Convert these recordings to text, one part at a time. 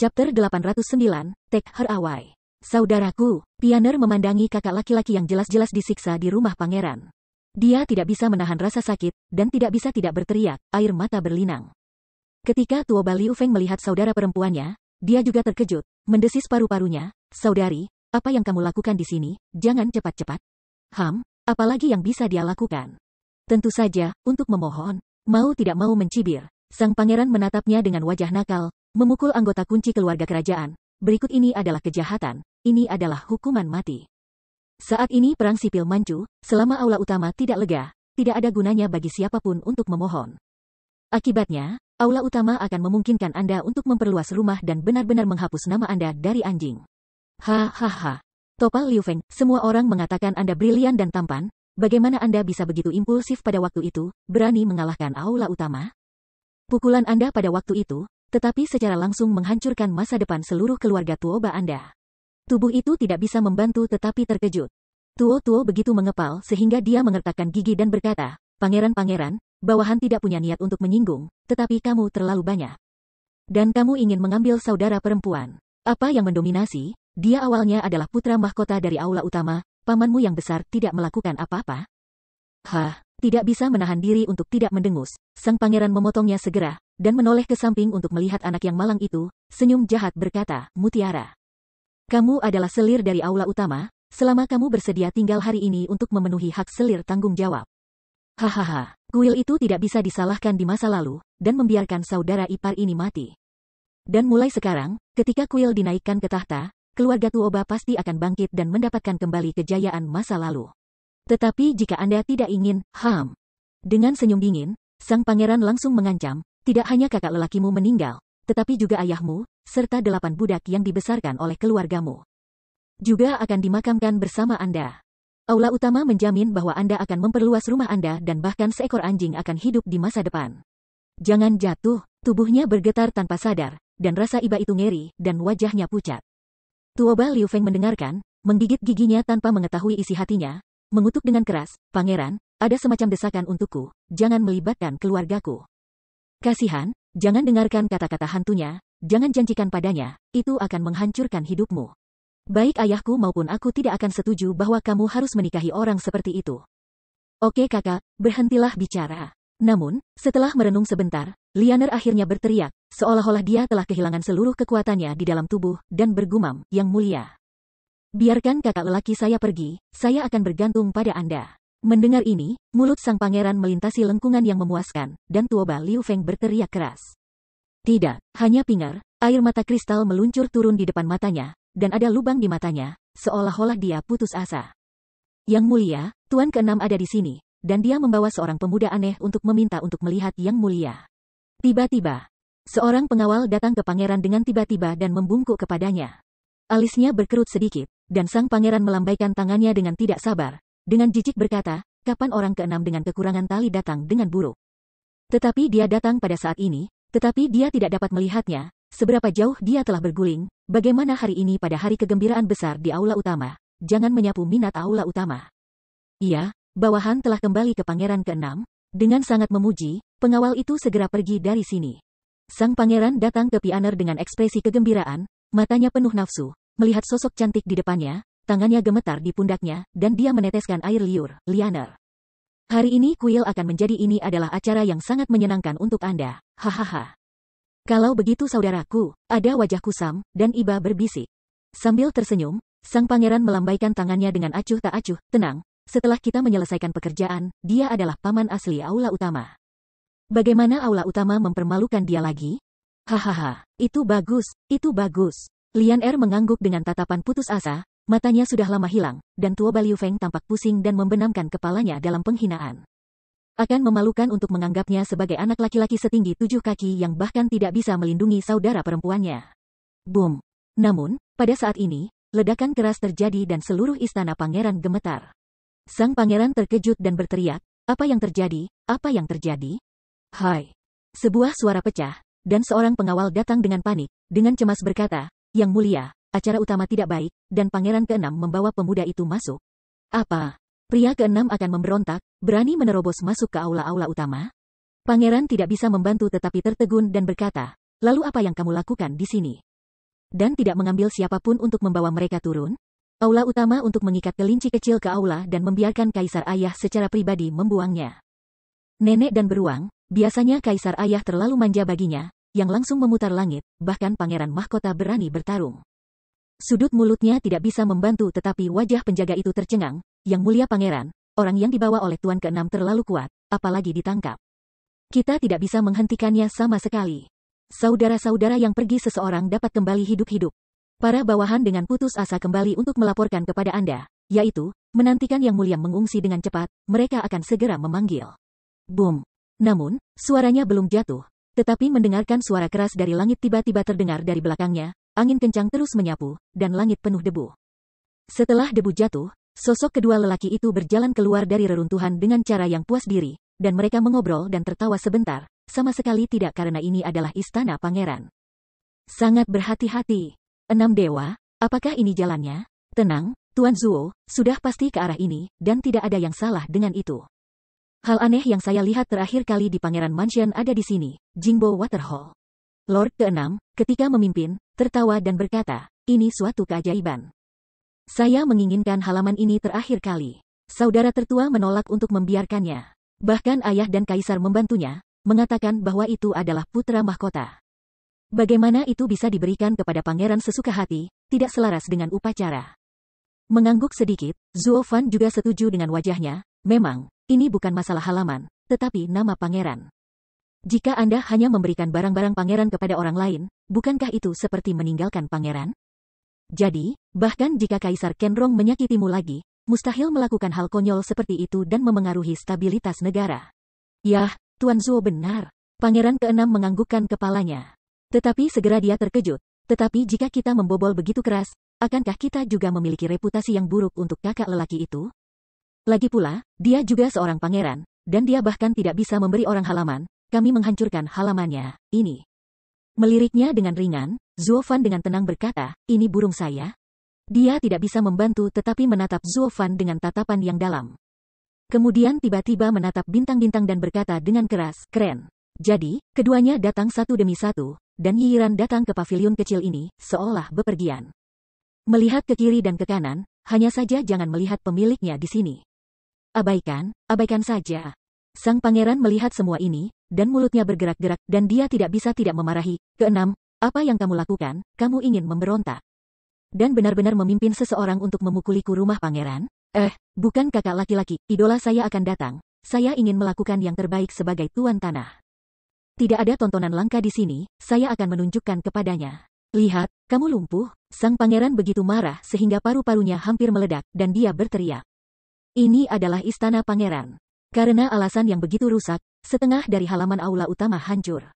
Chapter 809, Take Her Away. Saudaraku, Pioneer memandangi kakak laki-laki yang jelas-jelas disiksa di rumah pangeran. Dia tidak bisa menahan rasa sakit, dan tidak bisa tidak berteriak, air mata berlinang. Ketika Tuoba Liu Feng melihat saudara perempuannya, dia juga terkejut, mendesis paru-parunya, "Saudari, apa yang kamu lakukan di sini? Jangan cepat-cepat." Apalagi yang bisa dia lakukan? Tentu saja, untuk memohon. Mau tidak mau mencibir, sang pangeran menatapnya dengan wajah nakal, memukul anggota kunci keluarga kerajaan. Berikut ini adalah kejahatan, ini adalah hukuman mati. Saat ini perang sipil mancu, selama aula utama tidak lega, tidak ada gunanya bagi siapapun untuk memohon. Akibatnya, aula utama akan memungkinkan Anda untuk memperluas rumah dan benar-benar menghapus nama Anda dari anjing. Hahaha. Topal Liu Feng, semua orang mengatakan Anda brilian dan tampan, bagaimana Anda bisa begitu impulsif pada waktu itu, berani mengalahkan aula utama? Pukulan Anda pada waktu itu, tetapi secara langsung menghancurkan masa depan seluruh keluarga Tuoba Anda. Tubuh itu tidak bisa membantu tetapi terkejut. Tuo begitu mengepal sehingga dia mengertakkan gigi dan berkata, "Pangeran-pangeran, bawahan tidak punya niat untuk menyinggung, tetapi kamu terlalu banyak. Dan kamu ingin mengambil saudara perempuan. Apa yang mendominasi? Dia awalnya adalah putra mahkota dari aula utama, pamanmu yang besar tidak melakukan apa-apa?" Tidak bisa menahan diri untuk tidak mendengus, sang pangeran memotongnya segera, dan menoleh ke samping untuk melihat anak yang malang itu, senyum jahat berkata, "Mutiara. Kamu adalah selir dari aula utama, selama kamu bersedia tinggal hari ini untuk memenuhi hak selir tanggung jawab." Kuil itu tidak bisa disalahkan di masa lalu, dan membiarkan saudara ipar ini mati. Dan mulai sekarang, ketika kuil dinaikkan ke tahta, keluarga Tuoba pasti akan bangkit dan mendapatkan kembali kejayaan masa lalu. Tetapi jika Anda tidak ingin, Dengan senyum dingin, sang pangeran langsung mengancam, tidak hanya kakak lelakimu meninggal, tetapi juga ayahmu, serta 8 budak yang dibesarkan oleh keluargamu juga akan dimakamkan bersama Anda. Aula utama menjamin bahwa Anda akan memperluas rumah Anda dan bahkan seekor anjing akan hidup di masa depan. Jangan jatuh, tubuhnya bergetar tanpa sadar, dan rasa iba itu ngeri, dan wajahnya pucat. Tuoba Liu Feng mendengarkan, menggigit giginya tanpa mengetahui isi hatinya, mengutuk dengan keras, "Pangeran, ada semacam desakan untukku, jangan melibatkan keluargaku. Kasihan, jangan dengarkan kata-kata hantunya, jangan janjikan padanya, itu akan menghancurkan hidupmu. Baik ayahku maupun aku tidak akan setuju bahwa kamu harus menikahi orang seperti itu." "Oke kakak, berhentilah bicara." Namun, setelah merenung sebentar, Lianer akhirnya berteriak, seolah-olah dia telah kehilangan seluruh kekuatannya di dalam tubuh, dan bergumam, "Yang mulia, biarkan kakak lelaki saya pergi, saya akan bergantung pada Anda." Mendengar ini, mulut sang pangeran melintasi lengkungan yang memuaskan, dan Tuoba Liu Feng berteriak keras. Tidak, hanya pingar, air mata kristal meluncur turun di depan matanya, dan ada lubang di matanya, seolah-olah dia putus asa. "Yang mulia, Tuan ke-6 ada di sini," dan dia membawa seorang pemuda aneh untuk meminta untuk melihat Yang Mulia. Tiba-tiba, seorang pengawal datang ke pangeran dengan tiba-tiba dan membungkuk kepadanya. Alisnya berkerut sedikit, dan sang pangeran melambaikan tangannya dengan tidak sabar, dengan jijik berkata, "Kapan orang ke-6 dengan kekurangan tali datang dengan buruk? Tetapi dia datang pada saat ini, tetapi dia tidak dapat melihatnya, seberapa jauh dia telah berguling, bagaimana hari ini pada hari kegembiraan besar di aula utama, jangan menyapu minat aula utama." "Iya, bawahan telah kembali ke pangeran ke-6, dengan sangat memuji, pengawal itu segera pergi dari sini." Sang pangeran datang ke Pioneer dengan ekspresi kegembiraan, matanya penuh nafsu, melihat sosok cantik di depannya, tangannya gemetar di pundaknya, dan dia meneteskan air liur. "Lianer, hari ini kuil akan menjadi ini adalah acara yang sangat menyenangkan untuk Anda. Hahaha. Kalau begitu saudaraku," ada wajah kusam, dan iba berbisik. Sambil tersenyum, sang pangeran melambaikan tangannya dengan acuh tak acuh, "Tenang. Setelah kita menyelesaikan pekerjaan, dia adalah paman asli aula utama. Bagaimana aula utama mempermalukan dia lagi? Itu bagus, itu bagus." Lianer mengangguk dengan tatapan putus asa, matanya sudah lama hilang, dan Tuoba Liu Feng tampak pusing dan membenamkan kepalanya dalam penghinaan. Akan memalukan untuk menganggapnya sebagai anak laki-laki setinggi 7 kaki yang bahkan tidak bisa melindungi saudara perempuannya. Boom! Namun, pada saat ini, ledakan keras terjadi dan seluruh istana pangeran gemetar. Sang pangeran terkejut dan berteriak, "Apa yang terjadi? Apa yang terjadi?" "Hai!" Sebuah suara pecah, dan seorang pengawal datang dengan panik, dengan cemas berkata, "Yang mulia, acara utama tidak baik, dan pangeran ke-6 membawa pemuda itu masuk." "Apa? Pria ke-6 akan memberontak, berani menerobos masuk ke aula-aula utama?" Pangeran tidak bisa membantu tetapi tertegun dan berkata, "Lalu apa yang kamu lakukan di sini?" dan tidak mengambil siapapun untuk membawa mereka turun? Aula utama untuk mengikat kelinci kecil ke aula dan membiarkan Kaisar Ayah secara pribadi membuangnya. Nenek dan beruang, biasanya Kaisar Ayah terlalu manja baginya, yang langsung memutar langit, bahkan Pangeran Mahkota berani bertarung. Sudut mulutnya tidak bisa membantu tetapi wajah penjaga itu tercengang. Yang mulia Pangeran, orang yang dibawa oleh Tuan ke-6 terlalu kuat, apalagi ditangkap. Kita tidak bisa menghentikannya sama sekali. Saudara-saudara yang pergi seseorang dapat kembali hidup-hidup. Para bawahan dengan putus asa kembali untuk melaporkan kepada Anda, yaitu, menantikan Yang Mulia mengungsi dengan cepat, mereka akan segera memanggil. Boom. Namun, suaranya belum jatuh, tetapi mendengarkan suara keras dari langit tiba-tiba terdengar dari belakangnya, angin kencang terus menyapu, dan langit penuh debu. Setelah debu jatuh, sosok kedua lelaki itu berjalan keluar dari reruntuhan dengan cara yang puas diri, dan mereka mengobrol dan tertawa sebentar, sama sekali tidak karena ini adalah istana pangeran. Sangat berhati-hati. 6 dewa, apakah ini jalannya? Tenang, Tuan Zuo, sudah pasti ke arah ini, dan tidak ada yang salah dengan itu. Hal aneh yang saya lihat terakhir kali di Pangeran Mansion ada di sini, Jingbo Waterhall. Lord ke-6, ketika memimpin, tertawa dan berkata, ini suatu keajaiban. Saya menginginkan halaman ini terakhir kali. Saudara tertua menolak untuk membiarkannya. Bahkan ayah dan kaisar membantunya, mengatakan bahwa itu adalah putra mahkota. Bagaimana itu bisa diberikan kepada pangeran sesuka hati, tidak selaras dengan upacara. Mengangguk sedikit, Zuo Fan juga setuju dengan wajahnya, memang, ini bukan masalah halaman, tetapi nama pangeran. Jika Anda hanya memberikan barang-barang pangeran kepada orang lain, bukankah itu seperti meninggalkan pangeran? Jadi, bahkan jika Kaisar Kenrong menyakitimu lagi, mustahil melakukan hal konyol seperti itu dan memengaruhi stabilitas negara. Yah, Tuan Zuo benar. Pangeran ke-6 menganggukkan kepalanya. Tetapi segera dia terkejut. Tetapi jika kita membobol begitu keras, akankah kita juga memiliki reputasi yang buruk untuk kakak lelaki itu? Lagi pula, dia juga seorang pangeran, dan dia bahkan tidak bisa memberi orang halaman, kami menghancurkan halamannya, ini. Meliriknya dengan ringan, Zuo Fan dengan tenang berkata, ini burung saya? Dia tidak bisa membantu tetapi menatap Zuo Fan dengan tatapan yang dalam. Kemudian tiba-tiba menatap bintang-bintang dan berkata dengan keras, keren. Jadi, keduanya datang satu demi satu, dan Yiran datang ke pavilion kecil ini, seolah bepergian. Melihat ke kiri dan ke kanan, hanya saja jangan melihat pemiliknya di sini. Abaikan saja. Sang pangeran melihat semua ini, dan mulutnya bergerak-gerak, dan dia tidak bisa tidak memarahi. Keenam, apa yang kamu lakukan, kamu ingin memberontak. Dan benar-benar memimpin seseorang untuk memukuliku rumah pangeran? Bukan kakak laki-laki, idola saya akan datang. Saya ingin melakukan yang terbaik sebagai tuan tanah. Tidak ada tontonan langka di sini, saya akan menunjukkan kepadanya. Lihat, kamu lumpuh. Sang pangeran begitu marah sehingga paru-parunya hampir meledak, dan dia berteriak. Ini adalah istana pangeran. Karena alasan yang begitu rusak, setengah dari halaman aula utama hancur.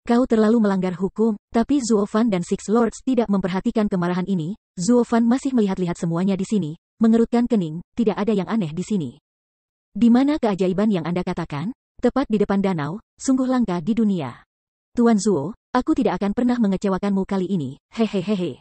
Kau terlalu melanggar hukum, tapi Zuo Fan dan Six Lords tidak memperhatikan kemarahan ini. Zuo Fan masih melihat-lihat semuanya di sini, mengerutkan kening, tidak ada yang aneh di sini. Di mana keajaiban yang Anda katakan? Tepat di depan danau, sungguh langka di dunia. Tuan Zuo, aku tidak akan pernah mengecewakanmu kali ini, hehehehe.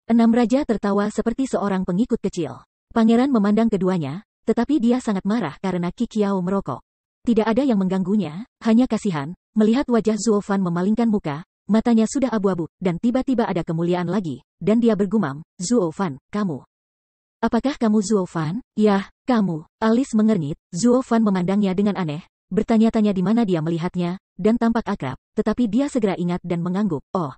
6 raja tertawa seperti seorang pengikut kecil. Pangeran memandang keduanya, tetapi dia sangat marah karena Kikiao merokok. Tidak ada yang mengganggunya, hanya kasihan, melihat wajah Zuo Fan memalingkan muka, matanya sudah abu-abu, dan tiba-tiba ada kemuliaan lagi, dan dia bergumam, Zuo Fan, kamu. Apakah kamu Zuo Fan? Yah, kamu. Alis mengernyit, Zuo Fan memandangnya dengan aneh, bertanya-tanya di mana dia melihatnya, dan tampak akrab, tetapi dia segera ingat dan mengangguk, oh.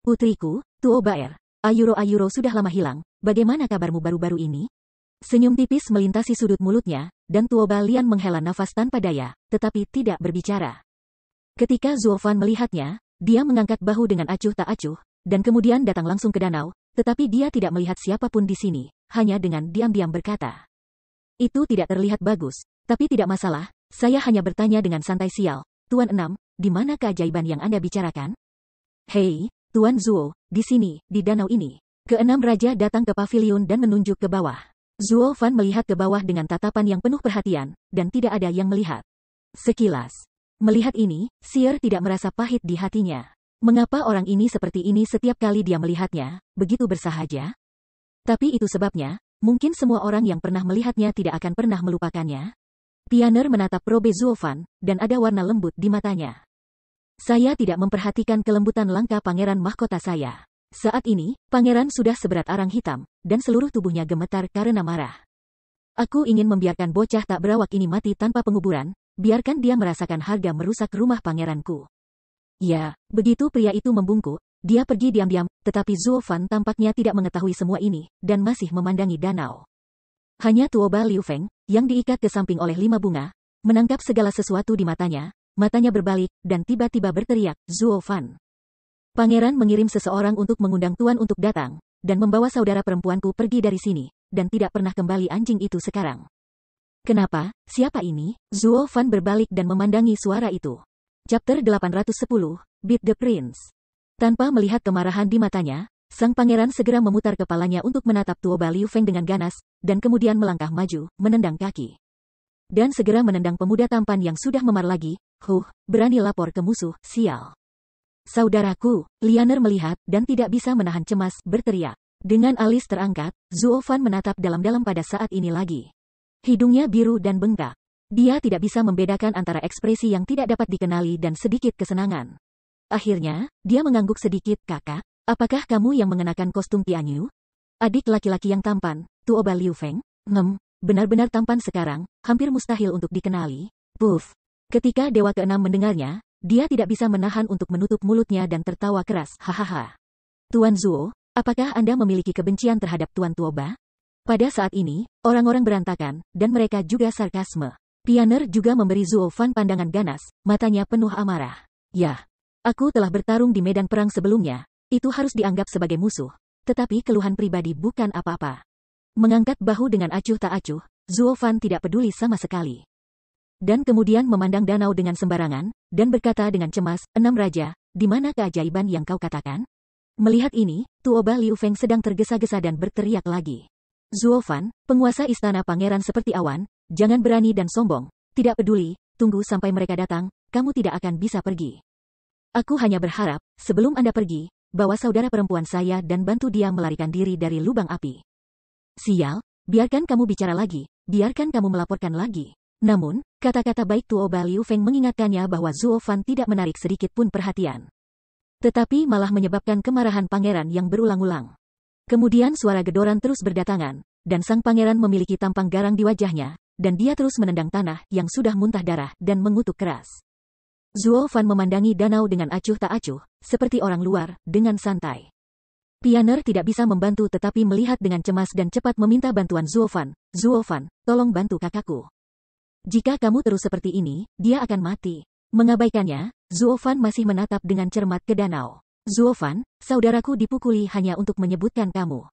Putriku, Tuo Baer, Ayuro sudah lama hilang, bagaimana kabarmu baru-baru ini? Senyum tipis melintasi sudut mulutnya, dan Tuo Balian menghela nafas tanpa daya, tetapi tidak berbicara. Ketika Zuo Fan melihatnya, dia mengangkat bahu dengan acuh tak acuh, dan kemudian datang langsung ke danau, tetapi dia tidak melihat siapapun di sini, hanya dengan diam-diam berkata. Itu tidak terlihat bagus, tapi tidak masalah, saya hanya bertanya dengan santai sial, Tuan 6, di mana keajaiban yang Anda bicarakan? Hei, Tuan Zuo, di sini, di danau ini. Keenam raja datang ke pavilion dan menunjuk ke bawah. Zuo Fan melihat ke bawah dengan tatapan yang penuh perhatian, dan tidak ada yang melihat. Sekilas. Melihat ini, Seer tidak merasa pahit di hatinya. Mengapa orang ini seperti ini setiap kali dia melihatnya, begitu bersahaja? Tapi itu sebabnya, mungkin semua orang yang pernah melihatnya tidak akan pernah melupakannya. Pioneer menatap robe Zuo Fan, dan ada warna lembut di matanya. Saya tidak memperhatikan kelembutan langka pangeran mahkota saya. Saat ini, pangeran sudah seberat arang hitam, dan seluruh tubuhnya gemetar karena marah. Aku ingin membiarkan bocah tak berawak ini mati tanpa penguburan, biarkan dia merasakan harga merusak rumah pangeranku. Ya, begitu pria itu membungkuk, dia pergi diam-diam, tetapi Zuo Fan tampaknya tidak mengetahui semua ini, dan masih memandangi danau. Hanya Tuoba Liu Feng, yang diikat ke samping oleh 5 bunga, menangkap segala sesuatu di matanya berbalik, dan tiba-tiba berteriak, Zuo Fan. Pangeran mengirim seseorang untuk mengundang Tuan untuk datang, dan membawa saudara perempuanku pergi dari sini, dan tidak pernah kembali anjing itu sekarang. Kenapa? Siapa ini? Zuo Fan berbalik dan memandangi suara itu. Chapter 810, Beat the Prince. Tanpa melihat kemarahan di matanya, sang pangeran segera memutar kepalanya untuk menatap Tuoba Liu Feng dengan ganas, dan kemudian melangkah maju, menendang kaki. Dan segera menendang pemuda tampan yang sudah memar lagi, berani lapor ke musuh, sial. Saudaraku, Lianer melihat, dan tidak bisa menahan cemas, berteriak. Dengan alis terangkat, Zuo Fan menatap dalam-dalam pada saat ini lagi. Hidungnya biru dan bengkak. Dia tidak bisa membedakan antara ekspresi yang tidak dapat dikenali dan sedikit kesenangan. Akhirnya, dia mengangguk sedikit, kakak, apakah kamu yang mengenakan kostum Tianyu? Adik laki-laki yang tampan, Tuoba Liu Feng, benar-benar tampan sekarang, hampir mustahil untuk dikenali. Puff. Ketika Dewa ke-6 mendengarnya, dia tidak bisa menahan untuk menutup mulutnya dan tertawa keras, hahaha. Tuan Zuo, apakah Anda memiliki kebencian terhadap Tuan Tuoba? Pada saat ini, orang-orang berantakan, dan mereka juga sarkasme. Pioneer juga memberi Zuo Fan pandangan ganas, matanya penuh amarah. Yah, aku telah bertarung di medan perang sebelumnya, itu harus dianggap sebagai musuh. Tetapi keluhan pribadi bukan apa-apa. Mengangkat bahu dengan acuh tak acuh, Zuo Fan tidak peduli sama sekali. Dan kemudian memandang danau dengan sembarangan, dan berkata dengan cemas, 6 raja, di mana keajaiban yang kau katakan? Melihat ini, Tuoba Liu Feng sedang tergesa-gesa dan berteriak lagi. Zuo Fan, penguasa istana pangeran seperti awan, jangan berani dan sombong, tidak peduli, tunggu sampai mereka datang, kamu tidak akan bisa pergi. Aku hanya berharap, sebelum Anda pergi, bawa saudara perempuan saya dan bantu dia melarikan diri dari lubang api. Sial, biarkan kamu bicara lagi, biarkan kamu melaporkan lagi. Namun, kata-kata baik Tuoba Liu Feng mengingatkannya bahwa Zuo Fan tidak menarik sedikit pun perhatian. Tetapi malah menyebabkan kemarahan pangeran yang berulang-ulang. Kemudian suara gedoran terus berdatangan, dan sang pangeran memiliki tampang garang di wajahnya, dan dia terus menendang tanah yang sudah muntah darah dan mengutuk keras. Zuo Fan memandangi danau dengan acuh tak acuh, seperti orang luar, dengan santai. Pioneer tidak bisa membantu tetapi melihat dengan cemas dan cepat meminta bantuan Zuo Fan. Zuo Fan, tolong bantu kakakku. Jika kamu terus seperti ini, dia akan mati. Mengabaikannya, Zuo Fan masih menatap dengan cermat ke danau. Zuo Fan, saudaraku dipukuli hanya untuk menyebutkan kamu.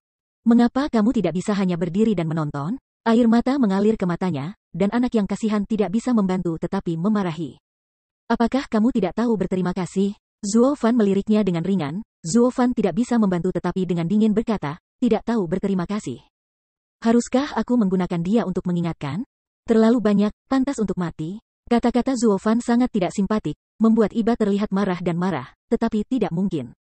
Mengapa kamu tidak bisa hanya berdiri dan menonton? Air mata mengalir ke matanya, dan anak yang kasihan tidak bisa membantu tetapi memarahi. Apakah kamu tidak tahu berterima kasih? Zuo Fan meliriknya dengan ringan. Zuo Fan tidak bisa membantu tetapi dengan dingin berkata, tidak tahu berterima kasih. Haruskah aku menggunakan dia untuk mengingatkan? Terlalu banyak, pantas untuk mati. Kata-kata Zuo Fan sangat tidak simpatik, membuat Iba terlihat marah dan marah, tetapi tidak mungkin.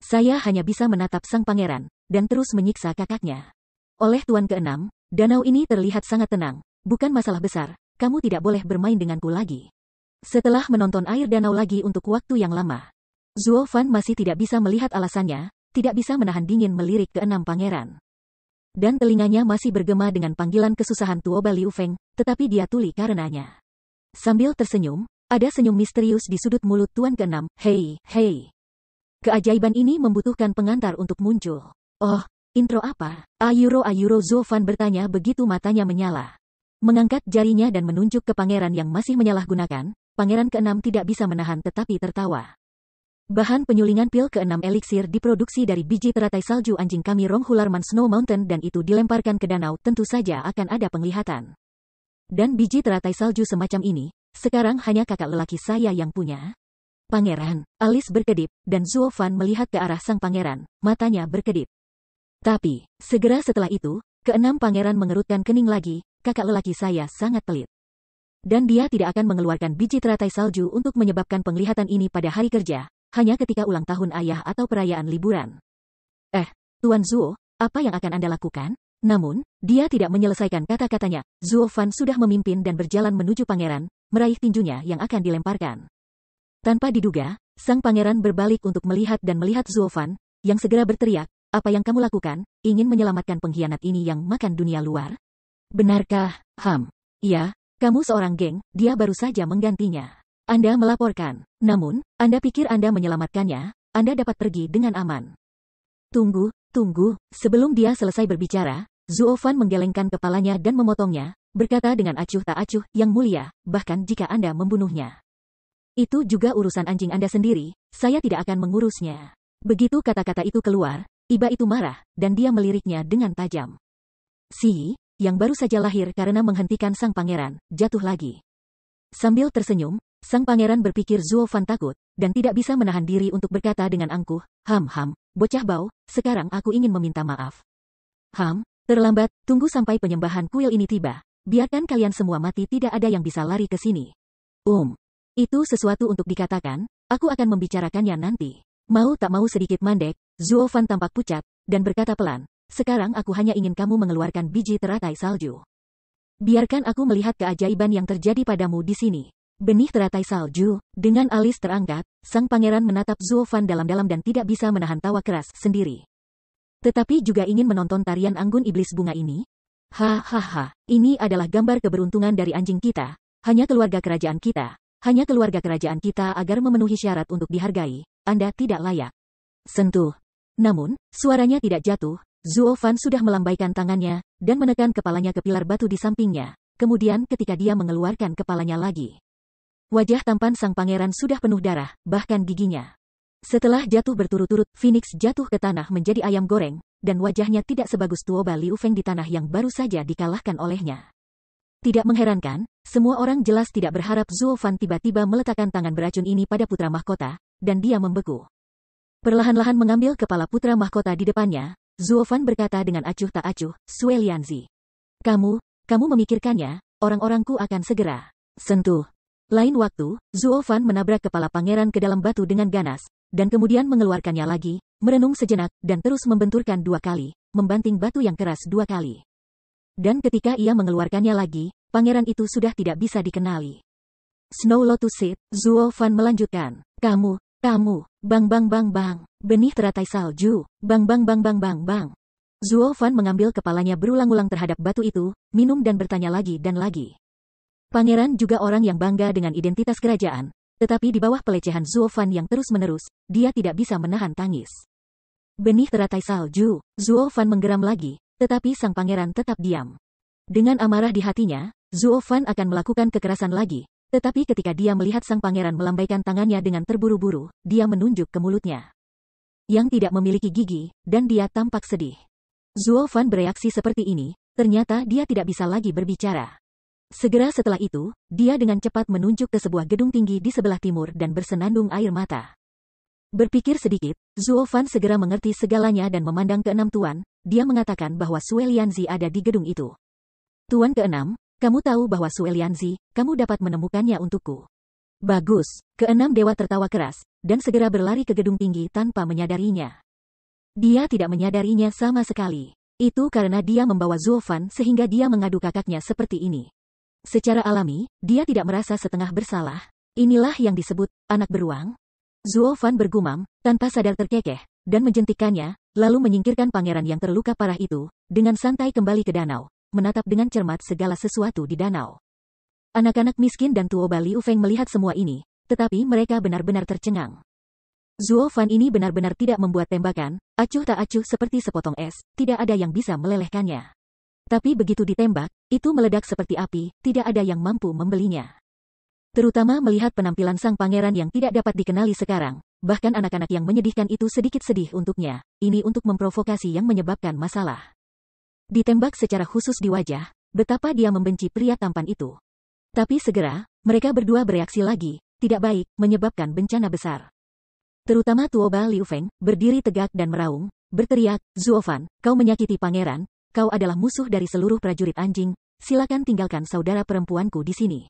Saya hanya bisa menatap sang pangeran, dan terus menyiksa kakaknya. Oleh Tuan ke-6, danau ini terlihat sangat tenang, bukan masalah besar, kamu tidak boleh bermain denganku lagi. Setelah menonton air danau lagi untuk waktu yang lama, Zuo Fan masih tidak bisa melihat alasannya, tidak bisa menahan dingin melirik ke-6 pangeran. Dan telinganya masih bergema dengan panggilan kesusahan Tuoba Liu Feng, tetapi dia tuli karenanya. Sambil tersenyum, ada senyum misterius di sudut mulut Tuan ke-6, hei. Keajaiban ini membutuhkan pengantar untuk muncul. Oh, intro apa? Ayuro Zuo Fan bertanya begitu matanya menyala. Mengangkat jarinya dan menunjuk ke pangeran yang masih menyalahgunakan, pangeran ke-6 tidak bisa menahan tetapi tertawa. Bahan penyulingan pil ke-6 eliksir diproduksi dari biji teratai salju anjing kami Ronghularman Snow Mountain dan itu dilemparkan ke danau tentu saja akan ada penglihatan. Dan biji teratai salju semacam ini, sekarang hanya kakak lelaki saya yang punya. Pangeran, alis berkedip, dan Zuo Fan melihat ke arah sang pangeran, matanya berkedip. Tapi, segera setelah itu, ke-6 pangeran mengerutkan kening lagi, kakak lelaki saya sangat pelit. Dan dia tidak akan mengeluarkan biji teratai salju untuk menyebabkan penglihatan ini pada hari kerja, hanya ketika ulang tahun ayah atau perayaan liburan. Tuan Zuo, apa yang akan Anda lakukan? Namun, dia tidak menyelesaikan kata-katanya. Zuo Fan sudah memimpin dan berjalan menuju pangeran, meraih tinjunya yang akan dilemparkan. Tanpa diduga, sang pangeran berbalik untuk melihat Zuo Fan, yang segera berteriak, apa yang kamu lakukan, ingin menyelamatkan pengkhianat ini yang makan dunia luar? Benarkah? Ya, kamu seorang geng, dia baru saja menggantinya. Anda melaporkan. Namun, Anda pikir Anda menyelamatkannya, Anda dapat pergi dengan aman. Tunggu, sebelum dia selesai berbicara, Zuo Fan menggelengkan kepalanya dan memotongnya, berkata dengan acuh tak acuh, yang mulia, bahkan jika Anda membunuhnya. Itu juga urusan anjing Anda sendiri, saya tidak akan mengurusnya. Begitu kata-kata itu keluar, Iba itu marah, dan dia meliriknya dengan tajam. Si, yang baru saja lahir karena menghentikan sang pangeran, jatuh lagi. Sambil tersenyum, sang pangeran berpikir Zuo Fan takut, dan tidak bisa menahan diri untuk berkata dengan angkuh, bocah bau, sekarang aku ingin meminta maaf. Terlambat, tunggu sampai penyembahan kuil ini tiba. Biarkan kalian semua mati, tidak ada yang bisa lari ke sini. Itu sesuatu untuk dikatakan, aku akan membicarakannya nanti. Mau tak mau sedikit mandek, Zuo Fan tampak pucat, dan berkata pelan, sekarang aku hanya ingin kamu mengeluarkan biji teratai salju. Biarkan aku melihat keajaiban yang terjadi padamu di sini. Benih teratai salju, dengan alis terangkat, sang pangeran menatap Zuo Fan dalam-dalam dan tidak bisa menahan tawa keras sendiri. Tetapi juga ingin menonton tarian anggun iblis bunga ini? Ini adalah gambar keberuntungan dari anjing kita, hanya keluarga kerajaan kita agar memenuhi syarat untuk dihargai, Anda tidak layak. Sentuh. Namun, suaranya tidak jatuh, Zuo Fan sudah melambaikan tangannya, dan menekan kepalanya ke pilar batu di sampingnya, kemudian ketika dia mengeluarkan kepalanya lagi. Wajah tampan sang pangeran sudah penuh darah, bahkan giginya. Setelah jatuh berturut-turut, Phoenix jatuh ke tanah menjadi ayam goreng, dan wajahnya tidak sebagus Tuoba Liu Feng di tanah yang baru saja dikalahkan olehnya. Tidak mengherankan, semua orang jelas tidak berharap Zuo Fan tiba-tiba meletakkan tangan beracun ini pada putra mahkota, dan dia membeku. Perlahan-lahan mengambil kepala putra mahkota di depannya, Zuo Fan berkata dengan acuh tak acuh, Sue Lianzi. Kamu memikirkannya, orang-orangku akan segera sentuh. Lain waktu, Zuo Fan menabrak kepala pangeran ke dalam batu dengan ganas, dan kemudian mengeluarkannya lagi, merenung sejenak, dan terus membenturkan 2 kali, membanting batu yang keras 2 kali. Dan ketika ia mengeluarkannya lagi, pangeran itu sudah tidak bisa dikenali. Snow Lotus Seed, Zuo Fan melanjutkan. Kamu, bang, benih teratai salju, bang. Zuo Fan mengambil kepalanya berulang-ulang terhadap batu itu, minum dan bertanya lagi dan lagi. Pangeran juga orang yang bangga dengan identitas kerajaan, tetapi di bawah pelecehan Zuo Fan yang terus-menerus, dia tidak bisa menahan tangis. Benih teratai salju, Zuo Fan menggeram lagi, tetapi sang pangeran tetap diam. Dengan amarah di hatinya, Zuo Fan akan melakukan kekerasan lagi, tetapi ketika dia melihat sang pangeran melambaikan tangannya dengan terburu-buru, dia menunjuk ke mulutnya yang tidak memiliki gigi, dan dia tampak sedih. Zuo Fan bereaksi seperti ini, ternyata dia tidak bisa lagi berbicara. Segera setelah itu, dia dengan cepat menunjuk ke sebuah gedung tinggi di sebelah timur dan bersenandung air mata. Berpikir sedikit, Zuo Fan segera mengerti segalanya dan memandang ke-6 tuan, dia mengatakan bahwa Sue Lianzi ada di gedung itu. Tuan ke-6, kamu tahu bahwa Sue Lianzi, kamu dapat menemukannya untukku. Bagus, ke-6 dewa tertawa keras, dan segera berlari ke gedung tinggi tanpa menyadarinya. Dia tidak menyadarinya sama sekali. Itu karena dia membawa Zuo Fan sehingga dia mengadu kakaknya seperti ini. Secara alami, dia tidak merasa setengah bersalah. Inilah yang disebut anak beruang. Zuo Fan bergumam, tanpa sadar terkekeh, dan menjentikkannya, lalu menyingkirkan pangeran yang terluka parah itu, dengan santai kembali ke danau, menatap dengan cermat segala sesuatu di danau. Anak-anak miskin dan Tuoba Liu Feng melihat semua ini, tetapi mereka benar-benar tercengang. Zuo Fan ini benar-benar tidak membuat tembakan, acuh tak acuh seperti sepotong es, tidak ada yang bisa melelehkannya. Tapi begitu ditembak, itu meledak seperti api, tidak ada yang mampu membelinya. Terutama melihat penampilan sang pangeran yang tidak dapat dikenali sekarang, bahkan anak-anak yang menyedihkan itu sedikit sedih untuknya, ini untuk memprovokasi yang menyebabkan masalah. Ditembak secara khusus di wajah, betapa dia membenci pria tampan itu. Tapi segera, mereka berdua bereaksi lagi, tidak baik, menyebabkan bencana besar. Terutama Tuoba Liu Feng, berdiri tegak dan meraung, berteriak, Zuo Fan, kau menyakiti pangeran, kau adalah musuh dari seluruh prajurit anjing, silakan tinggalkan saudara perempuanku di sini.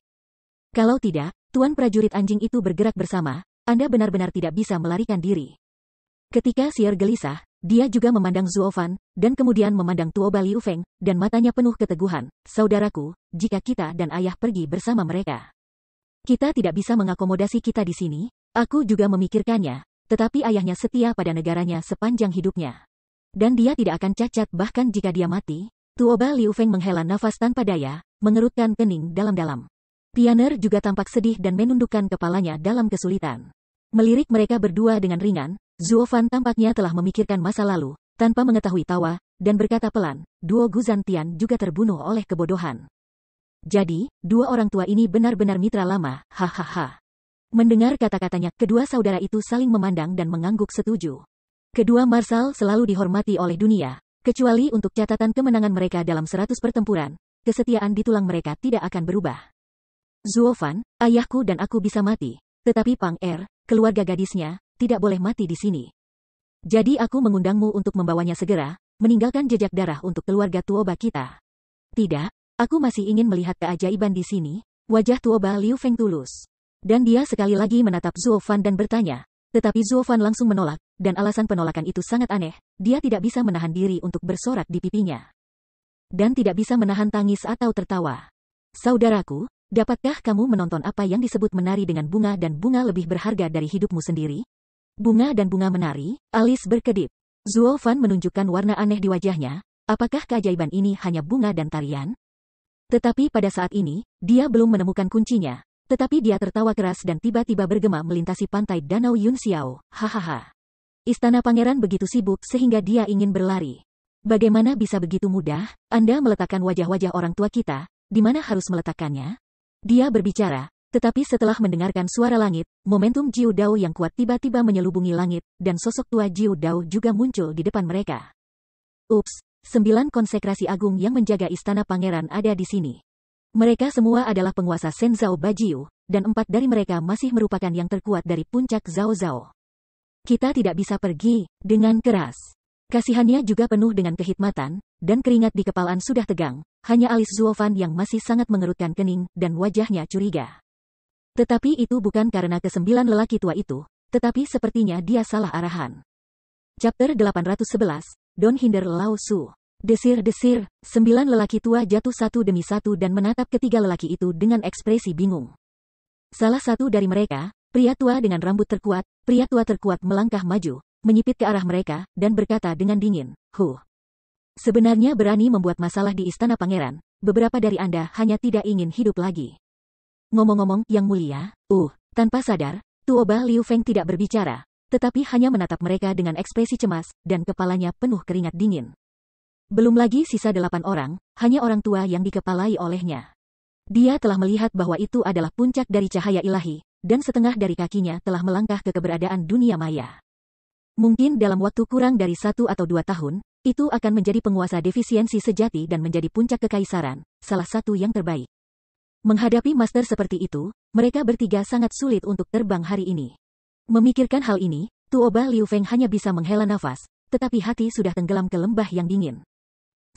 Kalau tidak, tuan prajurit anjing itu bergerak bersama, Anda benar-benar tidak bisa melarikan diri. Ketika Sier gelisah, dia juga memandang Zuo Fan, dan kemudian memandang Tuoba Liu Feng, dan matanya penuh keteguhan, saudaraku, jika kita dan ayah pergi bersama mereka. Kita tidak bisa mengakomodasi kita di sini, aku juga memikirkannya, tetapi ayahnya setia pada negaranya sepanjang hidupnya. Dan dia tidak akan cacat bahkan jika dia mati. Tuoba Liu Feng menghela nafas tanpa daya, mengerutkan kening dalam-dalam. Pioneer juga tampak sedih dan menundukkan kepalanya dalam kesulitan. Melirik mereka berdua dengan ringan, Zuo Fan tampaknya telah memikirkan masa lalu, tanpa mengetahui tawa, dan berkata pelan, duo Gu Zantian juga terbunuh oleh kebodohan. Jadi, dua orang tua ini benar-benar mitra lama, hahaha. Mendengar kata-katanya, kedua saudara itu saling memandang dan mengangguk setuju. Kedua marsal selalu dihormati oleh dunia, kecuali untuk catatan kemenangan mereka dalam 100 pertempuran, kesetiaan di tulang mereka tidak akan berubah. Zuo Fan, ayahku dan aku bisa mati, tetapi Pang Er, keluarga gadisnya, tidak boleh mati di sini. Jadi aku mengundangmu untuk membawanya segera, meninggalkan jejak darah untuk keluarga Tuoba kita. Tidak, aku masih ingin melihat keajaiban di sini. Wajah Tuoba Liu Feng tulus. Dan dia sekali lagi menatap Zuo Fan dan bertanya. Tetapi Zuo Fan langsung menolak, dan alasan penolakan itu sangat aneh. Dia tidak bisa menahan diri untuk bersorak di pipinya. Dan tidak bisa menahan tangis atau tertawa. Saudaraku, dapatkah kamu menonton apa yang disebut menari dengan bunga dan bunga lebih berharga dari hidupmu sendiri? Bunga dan bunga menari, alis berkedip. Zuo Fan menunjukkan warna aneh di wajahnya. Apakah keajaiban ini hanya bunga dan tarian? Tetapi pada saat ini, dia belum menemukan kuncinya. Tetapi dia tertawa keras dan tiba-tiba bergema melintasi pantai Danau Yunxiao. Hahaha. Istana pangeran begitu sibuk sehingga dia ingin berlari. Bagaimana bisa begitu mudah? Anda meletakkan wajah-wajah orang tua kita, di mana harus meletakkannya? Dia berbicara, tetapi setelah mendengarkan suara langit, momentum Jiu Dao yang kuat tiba-tiba menyelubungi langit, dan sosok tua Jiu Dao juga muncul di depan mereka. Ups, 9 konsekrasi agung yang menjaga istana pangeran ada di sini. Mereka semua adalah penguasa Shenzhou Bajiu, dan 4 dari mereka masih merupakan yang terkuat dari puncak Zhao Zhao. Kita tidak bisa pergi, dengan keras. Kasihannya juga penuh dengan kehikmatan, dan keringat di kepalaan sudah tegang, hanya alis Zuo Fan yang masih sangat mengerutkan kening, dan wajahnya curiga. Tetapi itu bukan karena ke-9 lelaki tua itu, tetapi sepertinya dia salah arahan. Chapter 811, Don't Hinder Lao Su. Desir-desir, 9 lelaki tua jatuh satu demi satu dan menatap ketiga lelaki itu dengan ekspresi bingung. Salah satu dari mereka, pria tua dengan rambut terkuat, pria tua terkuat melangkah maju, menyipit ke arah mereka, dan berkata dengan dingin, Sebenarnya berani membuat masalah di istana pangeran, beberapa dari Anda hanya tidak ingin hidup lagi. Ngomong-ngomong, Yang Mulia, tanpa sadar, Tuoba Liu Feng tidak berbicara, tetapi hanya menatap mereka dengan ekspresi cemas, dan kepalanya penuh keringat dingin. Belum lagi sisa 8 orang, hanya orang tua yang dikepalai olehnya. Dia telah melihat bahwa itu adalah puncak dari cahaya ilahi, dan setengah dari kakinya telah melangkah ke keberadaan dunia maya. Mungkin dalam waktu kurang dari 1 atau 2 tahun, itu akan menjadi penguasa defisiensi sejati dan menjadi puncak kekaisaran, salah satu yang terbaik. Menghadapi master seperti itu, mereka bertiga sangat sulit untuk terbang hari ini. Memikirkan hal ini, Tuoba Liu Feng hanya bisa menghela nafas, tetapi hati sudah tenggelam ke lembah yang dingin.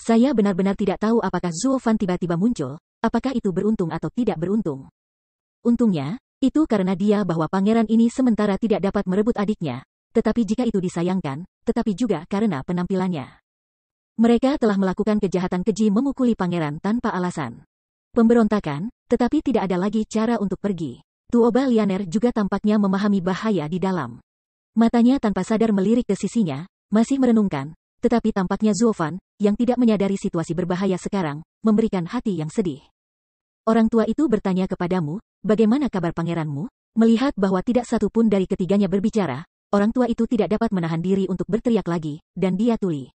Saya benar-benar tidak tahu apakah Zuo Fan tiba-tiba muncul, apakah itu beruntung atau tidak beruntung. Untungnya, itu karena dia bahwa pangeran ini sementara tidak dapat merebut adiknya, tetapi jika itu disayangkan, tetapi juga karena penampilannya. Mereka telah melakukan kejahatan keji memukuli pangeran tanpa alasan. Pemberontakan, tetapi tidak ada lagi cara untuk pergi. Tuoba Lianer juga tampaknya memahami bahaya di dalam. Matanya tanpa sadar melirik ke sisinya, masih merenungkan. Tetapi tampaknya Zuo Fan, yang tidak menyadari situasi berbahaya sekarang, memberikan hati yang sedih. Orang tua itu bertanya kepadamu, bagaimana kabar pangeranmu? Melihat bahwa tidak satu pun dari ketiganya berbicara, orang tua itu tidak dapat menahan diri untuk berteriak lagi, dan dia tuli.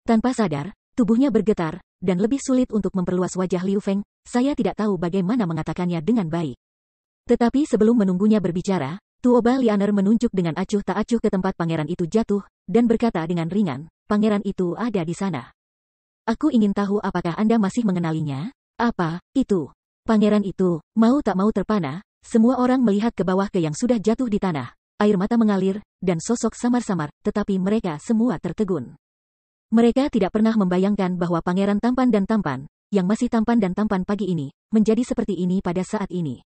Tanpa sadar, tubuhnya bergetar, dan lebih sulit untuk memperluas wajah Liu Feng, saya tidak tahu bagaimana mengatakannya dengan baik. Tetapi sebelum menunggunya berbicara, Tuoba Lianer menunjuk dengan acuh tak acuh ke tempat pangeran itu jatuh, dan berkata dengan ringan, pangeran itu ada di sana. Aku ingin tahu apakah Anda masih mengenalinya? Apa, itu? Pangeran itu, mau tak mau terpana, semua orang melihat ke bawah ke yang sudah jatuh di tanah, air mata mengalir, dan sosok samar-samar, tetapi mereka semua tertegun. Mereka tidak pernah membayangkan bahwa pangeran tampan dan tampan, yang masih tampan dan tampan pagi ini, menjadi seperti ini pada saat ini.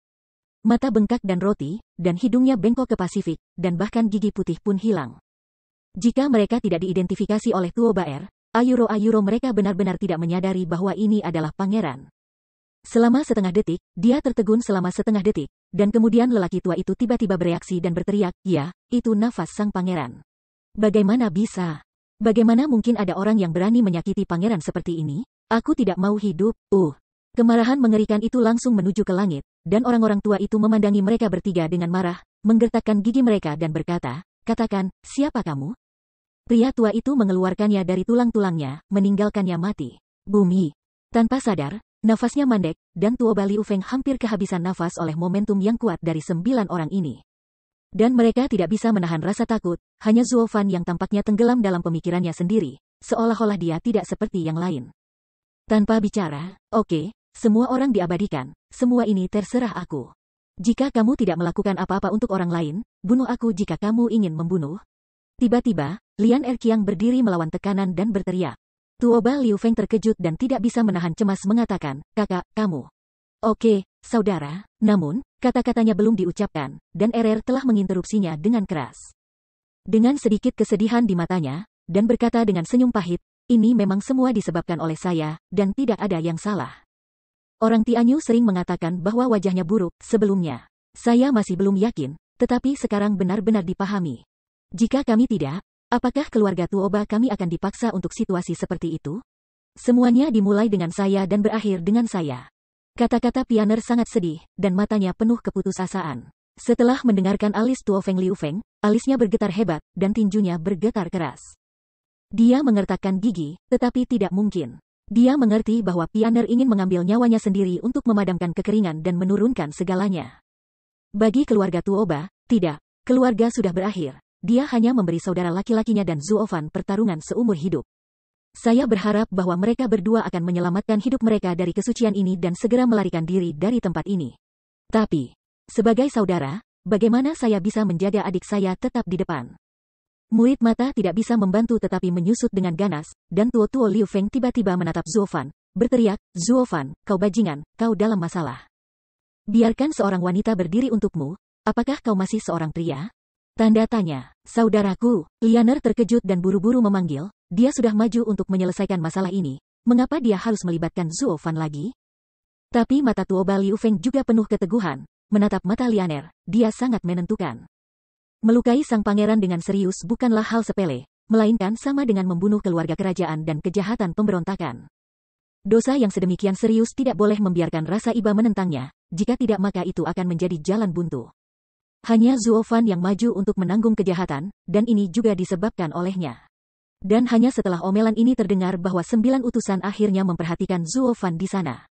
Mata bengkak dan roti, dan hidungnya bengkok ke Pasifik, dan bahkan gigi putih pun hilang. Jika mereka tidak diidentifikasi oleh Tuoba R, ayuro mereka benar-benar tidak menyadari bahwa ini adalah pangeran. Selama setengah detik, dia tertegun selama setengah detik, dan kemudian lelaki tua itu tiba-tiba bereaksi dan berteriak, "Ya, itu nafas sang pangeran. Bagaimana bisa? Bagaimana mungkin ada orang yang berani menyakiti pangeran seperti ini? Aku tidak mau hidup." Kemarahan mengerikan itu langsung menuju ke langit, dan orang-orang tua itu memandangi mereka bertiga dengan marah, menggertakkan gigi mereka dan berkata, "Katakan, siapa kamu?" Pria tua itu mengeluarkannya dari tulang-tulangnya, meninggalkannya mati. Bumi. Tanpa sadar, nafasnya mandek, dan Tuoba Liu Feng hampir kehabisan nafas oleh momentum yang kuat dari 9 orang ini. Dan mereka tidak bisa menahan rasa takut, hanya Zuo Fan yang tampaknya tenggelam dalam pemikirannya sendiri, seolah-olah dia tidak seperti yang lain. Tanpa bicara, "Oke, semua orang diabadikan, semua ini terserah aku. Jika kamu tidak melakukan apa-apa untuk orang lain, bunuh aku jika kamu ingin membunuh." Tiba-tiba, Lian Erqiang berdiri melawan tekanan dan berteriak. Tuoba Liu Feng terkejut dan tidak bisa menahan cemas mengatakan, "Kakak, kamu." "Oke, saudara." Namun, kata-katanya belum diucapkan, dan RR telah menginterupsinya dengan keras. Dengan sedikit kesedihan di matanya, dan berkata dengan senyum pahit, "Ini memang semua disebabkan oleh saya, dan tidak ada yang salah." Orang Tianyu sering mengatakan bahwa wajahnya buruk sebelumnya. Saya masih belum yakin, tetapi sekarang benar-benar dipahami. Jika kami tidak, apakah keluarga Tuoba kami akan dipaksa untuk situasi seperti itu? Semuanya dimulai dengan saya dan berakhir dengan saya. Kata-kata Pioneer sangat sedih, dan matanya penuh keputusasaan. Setelah mendengarkan alis Tuo Feng Liu Feng, alisnya bergetar hebat, dan tinjunya bergetar keras. Dia mengertakkan gigi, tetapi tidak mungkin. Dia mengerti bahwa Pioneer ingin mengambil nyawanya sendiri untuk memadamkan kekeringan dan menurunkan segalanya. Bagi keluarga Tuoba, tidak. Keluarga sudah berakhir. Dia hanya memberi saudara laki-lakinya dan Zuo Fan pertarungan seumur hidup. Saya berharap bahwa mereka berdua akan menyelamatkan hidup mereka dari kesucian ini dan segera melarikan diri dari tempat ini. Tapi, sebagai saudara, bagaimana saya bisa menjaga adik saya tetap di depan? Murid mata tidak bisa membantu tetapi menyusut dengan ganas, dan Tuo Liu Feng tiba-tiba menatap Zuo Fan, berteriak, "Zuo Fan, kau bajingan, kau dalam masalah. Biarkan seorang wanita berdiri untukmu, apakah kau masih seorang pria?" Tanda tanya. "Saudaraku." Lianer terkejut dan buru-buru memanggil, dia sudah maju untuk menyelesaikan masalah ini. Mengapa dia harus melibatkan Zuo Fan lagi? Tapi mata Tuoba Liu Feng juga penuh keteguhan. Menatap mata Lianer, dia sangat menentukan. Melukai sang pangeran dengan serius bukanlah hal sepele, melainkan sama dengan membunuh keluarga kerajaan dan kejahatan pemberontakan. Dosa yang sedemikian serius tidak boleh membiarkan rasa iba menentangnya, jika tidak maka itu akan menjadi jalan buntu. Hanya Zuo Fan yang maju untuk menanggung kejahatan, dan ini juga disebabkan olehnya. Dan hanya setelah omelan ini terdengar bahwa 9 utusan akhirnya memperhatikan Zuo Fan di sana.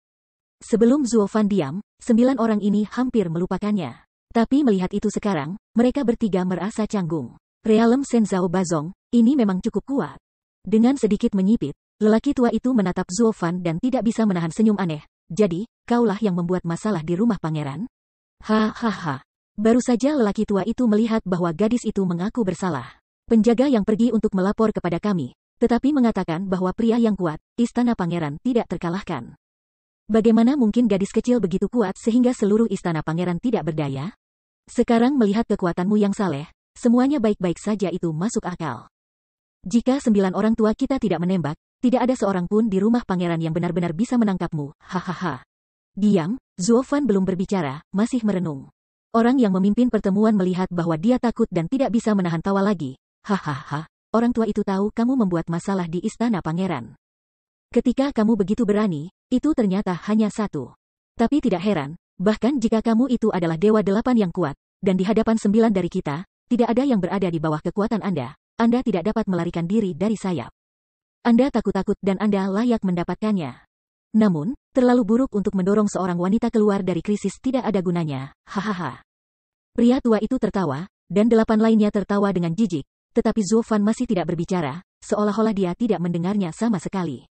Sebelum Zuo Fan diam, 9 orang ini hampir melupakannya. Tapi melihat itu sekarang, mereka bertiga merasa canggung. Realem Shenzhou Bazong, ini memang cukup kuat. Dengan sedikit menyipit, lelaki tua itu menatap Zuo Fan dan tidak bisa menahan senyum aneh. "Jadi, kaulah yang membuat masalah di rumah pangeran?" Hahaha. Baru saja lelaki tua itu melihat bahwa gadis itu mengaku bersalah. Penjaga yang pergi untuk melapor kepada kami, tetapi mengatakan bahwa pria yang kuat, istana pangeran tidak terkalahkan. Bagaimana mungkin gadis kecil begitu kuat sehingga seluruh istana pangeran tidak berdaya? Sekarang melihat kekuatanmu yang saleh, semuanya baik-baik saja itu masuk akal. Jika 9 orang tua kita tidak menembak, tidak ada seorang pun di rumah pangeran yang benar-benar bisa menangkapmu. Hahaha. Diam, Zuo Fan belum berbicara, masih merenung. Orang yang memimpin pertemuan melihat bahwa dia takut dan tidak bisa menahan tawa lagi. "Hahaha, orang tua itu tahu kamu membuat masalah di istana pangeran. Ketika kamu begitu berani, itu ternyata hanya satu. Tapi tidak heran, bahkan jika kamu itu adalah Dewa 8 yang kuat, dan di hadapan 9 dari kita, tidak ada yang berada di bawah kekuatan Anda tidak dapat melarikan diri dari sayap. Anda takut-takut dan Anda layak mendapatkannya. Namun, terlalu buruk untuk mendorong seorang wanita keluar dari krisis tidak ada gunanya. Hahaha." Pria tua itu tertawa, dan 8 lainnya tertawa dengan jijik, tetapi Zuo Fan masih tidak berbicara, seolah-olah dia tidak mendengarnya sama sekali.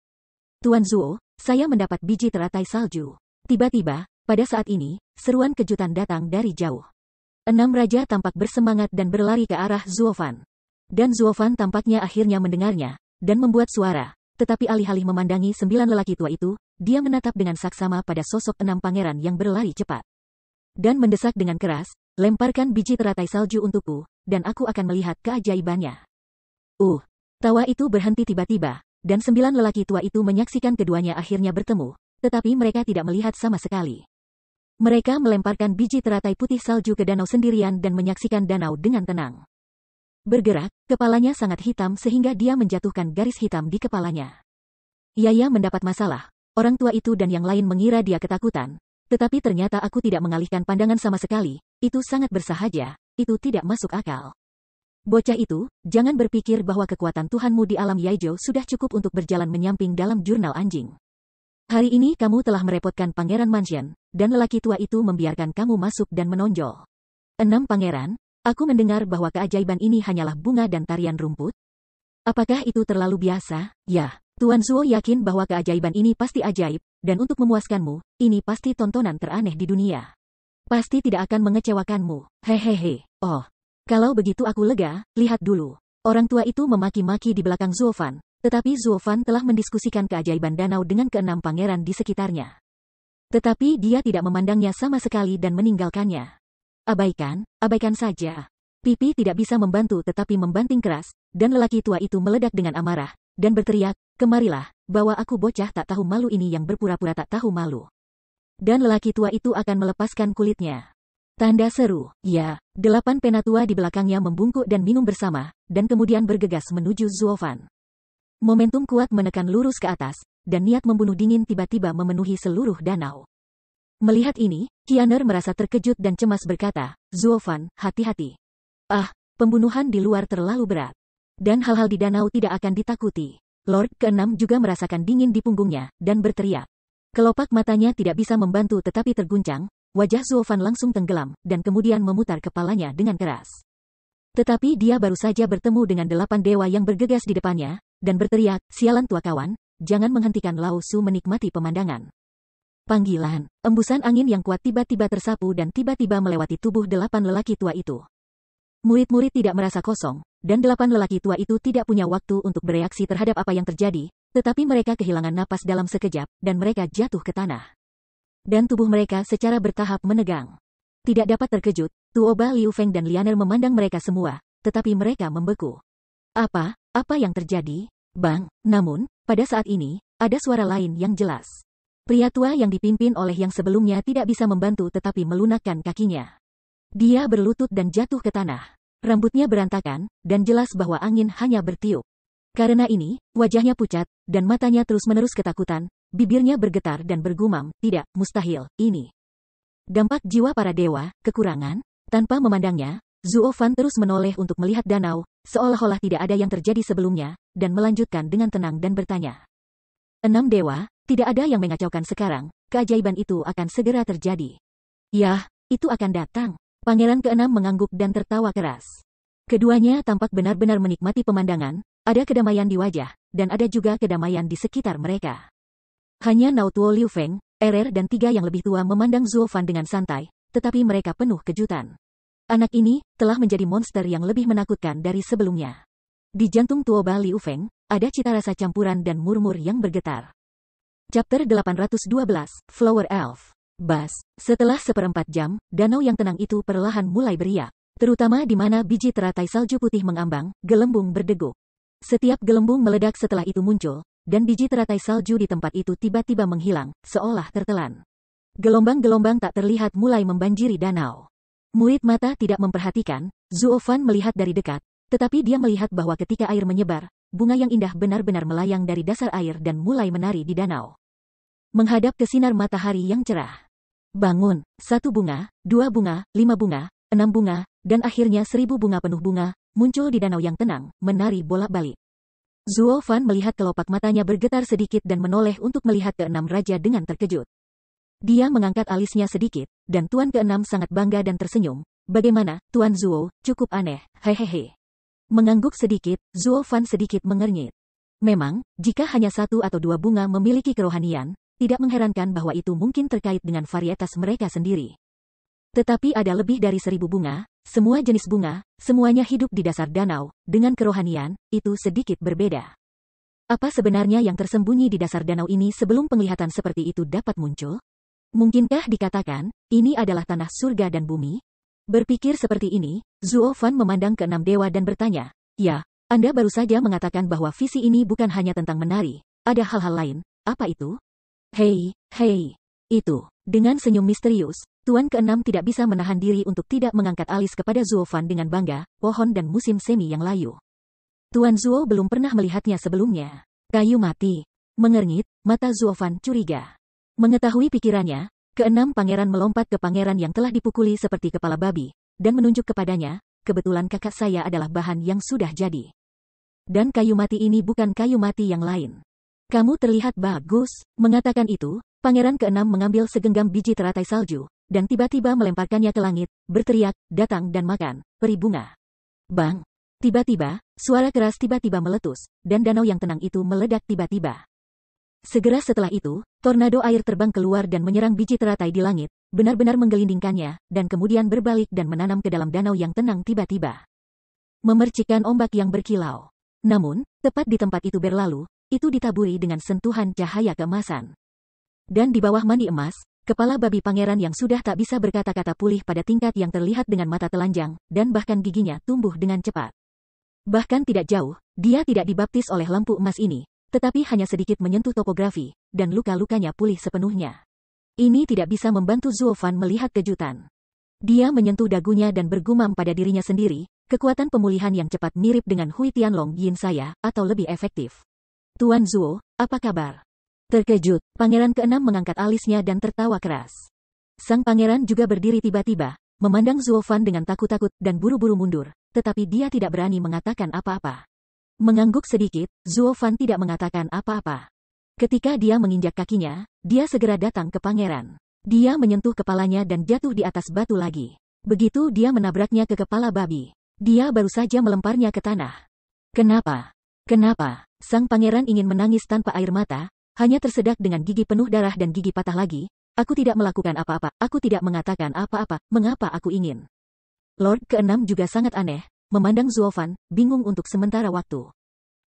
"Tuan Zuo, saya mendapat biji teratai salju." Tiba-tiba, pada saat ini, seruan kejutan datang dari jauh. 6 raja tampak bersemangat dan berlari ke arah Zuo Fan. Dan Zuo Fan tampaknya akhirnya mendengarnya, dan membuat suara, tetapi alih-alih memandangi 9 lelaki tua itu, dia menatap dengan saksama pada sosok 6 pangeran yang berlari cepat. Dan mendesak dengan keras, "Lemparkan biji teratai salju untukku, dan aku akan melihat keajaibannya." Tawa itu berhenti tiba-tiba, dan 9 lelaki tua itu menyaksikan keduanya akhirnya bertemu, tetapi mereka tidak melihat sama sekali. Mereka melemparkan biji teratai putih salju ke danau sendirian dan menyaksikan danau dengan tenang. Bergerak, kepalanya sangat hitam sehingga dia menjatuhkan garis hitam di kepalanya. Yaya mendapat masalah. Orang tua itu dan yang lain mengira dia ketakutan. Tetapi ternyata aku tidak mengalihkan pandangan sama sekali. Itu sangat bersahaja. Itu tidak masuk akal. Bocah itu, jangan berpikir bahwa kekuatan Tuhanmu di alam Yaijo sudah cukup untuk berjalan menyamping dalam jurnal anjing. Hari ini kamu telah merepotkan Pangeran Mansion, dan lelaki tua itu membiarkan kamu masuk dan menonjol. 6 Pangeran, aku mendengar bahwa keajaiban ini hanyalah bunga dan tarian rumput. Apakah itu terlalu biasa? Ya, Tuan Zuo yakin bahwa keajaiban ini pasti ajaib, dan untuk memuaskanmu, ini pasti tontonan teraneh di dunia. Pasti tidak akan mengecewakanmu. Hehehe. Oh, kalau begitu aku lega, lihat dulu. Orang tua itu memaki-maki di belakang Zuo Fan. Tetapi Zuo Fan telah mendiskusikan keajaiban danau dengan ke-6 pangeran di sekitarnya. Tetapi dia tidak memandangnya sama sekali dan meninggalkannya. Abaikan saja. Pipi tidak bisa membantu tetapi membanting keras, dan lelaki tua itu meledak dengan amarah, dan berteriak, kemarilah, bawa aku bocah tak tahu malu ini yang berpura-pura tak tahu malu. Dan lelaki tua itu akan melepaskan kulitnya. Tanda seru, ya, 8 penatua di belakangnya membungkuk dan minum bersama, dan kemudian bergegas menuju Zuo Fan. Momentum kuat menekan lurus ke atas, dan niat membunuh dingin tiba-tiba memenuhi seluruh danau. Melihat ini, Qianer merasa terkejut dan cemas berkata, Zuo Fan, hati-hati. Pembunuhan di luar terlalu berat. Dan hal-hal di danau tidak akan ditakuti. Lord ke-6 juga merasakan dingin di punggungnya, dan berteriak. Kelopak matanya tidak bisa membantu tetapi terguncang, wajah Zuo Fan langsung tenggelam, dan kemudian memutar kepalanya dengan keras. Tetapi dia baru saja bertemu dengan 8 dewa yang bergegas di depannya, dan berteriak, sialan tua kawan, jangan menghentikan Lao Su menikmati pemandangan. Panggilan, embusan angin yang kuat tiba-tiba tersapu dan tiba-tiba melewati tubuh 8 lelaki tua itu. Murid-murid tidak merasa kosong, dan 8 lelaki tua itu tidak punya waktu untuk bereaksi terhadap apa yang terjadi, tetapi mereka kehilangan napas dalam sekejap, dan mereka jatuh ke tanah. Dan tubuh mereka secara bertahap menegang. Tidak dapat terkejut, Tuoba Liu Feng dan Lianer memandang mereka semua, tetapi mereka membeku. Apa yang terjadi? Bang, namun, pada saat ini, ada suara lain yang jelas. Pria tua yang dipimpin oleh yang sebelumnya tidak bisa membantu tetapi melunakkan kakinya. Dia berlutut dan jatuh ke tanah. Rambutnya berantakan, dan jelas bahwa angin hanya bertiup. Karena ini, wajahnya pucat, dan matanya terus-menerus ketakutan, bibirnya bergetar dan bergumam, tidak, mustahil, ini. Dampak jiwa para dewa, kekurangan. Tanpa memandangnya, Zuo Fan terus menoleh untuk melihat danau, seolah-olah tidak ada yang terjadi sebelumnya, dan melanjutkan dengan tenang dan bertanya. 6 dewa, tidak ada yang mengacaukan sekarang, keajaiban itu akan segera terjadi. Yah, itu akan datang. Pangeran ke-6 mengangguk dan tertawa keras. Keduanya tampak benar-benar menikmati pemandangan, ada kedamaian di wajah, dan ada juga kedamaian di sekitar mereka. Hanya Naotuo Liu Feng, RR dan 3 yang lebih tua memandang Zuo Fan dengan santai, tetapi mereka penuh kejutan. Anak ini telah menjadi monster yang lebih menakutkan dari sebelumnya. Di jantung Tuoba Liu Feng, ada cita rasa campuran dan murmur yang bergetar. Chapter 812, Flower Elf. Bas, setelah 1/4 jam, danau yang tenang itu perlahan mulai beriak. Terutama di mana biji teratai salju putih mengambang, gelembung berdeguk. Setiap gelembung meledak setelah itu muncul, dan biji teratai salju di tempat itu tiba-tiba menghilang, seolah tertelan. Gelombang-gelombang tak terlihat mulai membanjiri danau. Murid mata tidak memperhatikan, Zuo Fan melihat dari dekat, tetapi dia melihat bahwa ketika air menyebar, bunga yang indah benar-benar melayang dari dasar air dan mulai menari di danau. Menghadap ke sinar matahari yang cerah. Bangun, 1 bunga, 2 bunga, 5 bunga, 6 bunga, dan akhirnya 1000 bunga penuh bunga, muncul di danau yang tenang, menari bolak-balik. Zuo Fan melihat kelopak matanya bergetar sedikit dan menoleh untuk melihat ke-6 raja dengan terkejut. Dia mengangkat alisnya sedikit, dan Tuan ke-6 sangat bangga dan tersenyum. Bagaimana, Tuan Zuo, cukup aneh, hehehe. Mengangguk sedikit, Zuo Fan sedikit mengernyit. Memang, jika hanya 1 atau 2 bunga memiliki kerohanian, tidak mengherankan bahwa itu mungkin terkait dengan varietas mereka sendiri. Tetapi ada lebih dari 1000 bunga, semua jenis bunga, semuanya hidup di dasar danau, dengan kerohanian, itu sedikit berbeda. Apa sebenarnya yang tersembunyi di dasar danau ini sebelum penglihatan seperti itu dapat muncul? Mungkinkah dikatakan, ini adalah tanah surga dan bumi? Berpikir seperti ini, Zuo Fan memandang ke-6 dewa dan bertanya, ya, Anda baru saja mengatakan bahwa visi ini bukan hanya tentang menari, ada hal-hal lain, apa itu? Hei, Itu. Dengan senyum misterius, Tuan keenam tidak bisa menahan diri untuk tidak mengangkat alis kepada Zuo Fan dengan bangga, pohon dan musim semi yang layu. Tuan Zuo belum pernah melihatnya sebelumnya. Kayu mati. Mengernyit, mata Zuo Fan curiga. Mengetahui pikirannya, keenam pangeran melompat ke pangeran yang telah dipukuli seperti kepala babi, dan menunjuk kepadanya, kebetulan kakak saya adalah bahan yang sudah jadi. Dan kayu mati ini bukan kayu mati yang lain. Kamu terlihat bagus. Mengatakan itu, pangeran keenam mengambil segenggam biji teratai salju, dan tiba-tiba melemparkannya ke langit, berteriak, datang dan makan, peri bunga. Bang! Tiba-tiba, suara keras tiba-tiba meletus, dan danau yang tenang itu meledak tiba-tiba. Segera setelah itu, tornado air terbang keluar dan menyerang biji teratai di langit, benar-benar menggelindingkannya, dan kemudian berbalik dan menanam ke dalam danau yang tenang tiba-tiba. Memercikkan ombak yang berkilau. Namun, tepat di tempat itu berlalu, itu ditaburi dengan sentuhan cahaya keemasan. Dan di bawah mani emas, kepala babi pangeran yang sudah tak bisa berkata-kata pulih pada tingkat yang terlihat dengan mata telanjang, dan bahkan giginya tumbuh dengan cepat. Bahkan tidak jauh, dia tidak dibaptis oleh lampu emas ini, tetapi hanya sedikit menyentuh topografi, dan luka-lukanya pulih sepenuhnya. Ini tidak bisa membantu Zuo Fan melihat kejutan. Dia menyentuh dagunya dan bergumam pada dirinya sendiri, kekuatan pemulihan yang cepat mirip dengan Hui Tianlong Yin saya, atau lebih efektif. Tuan Zuo, apa kabar? Terkejut, pangeran keenam mengangkat alisnya dan tertawa keras. Sang pangeran juga berdiri tiba-tiba, memandang Zuo Fan dengan takut-takut dan buru-buru mundur, tetapi dia tidak berani mengatakan apa-apa. Mengangguk sedikit, Zuo Fan tidak mengatakan apa-apa. Ketika dia menginjak kakinya, dia segera datang ke pangeran. Dia menyentuh kepalanya dan jatuh di atas batu lagi. Begitu dia menabraknya ke kepala babi. Dia baru saja melemparnya ke tanah. Kenapa? Kenapa? Sang pangeran ingin menangis tanpa air mata, hanya tersedak dengan gigi penuh darah dan gigi patah lagi. Aku tidak melakukan apa-apa, aku tidak mengatakan apa-apa, mengapa aku ingin? Lord keenam juga sangat aneh, memandang Zuo Fan, bingung untuk sementara waktu.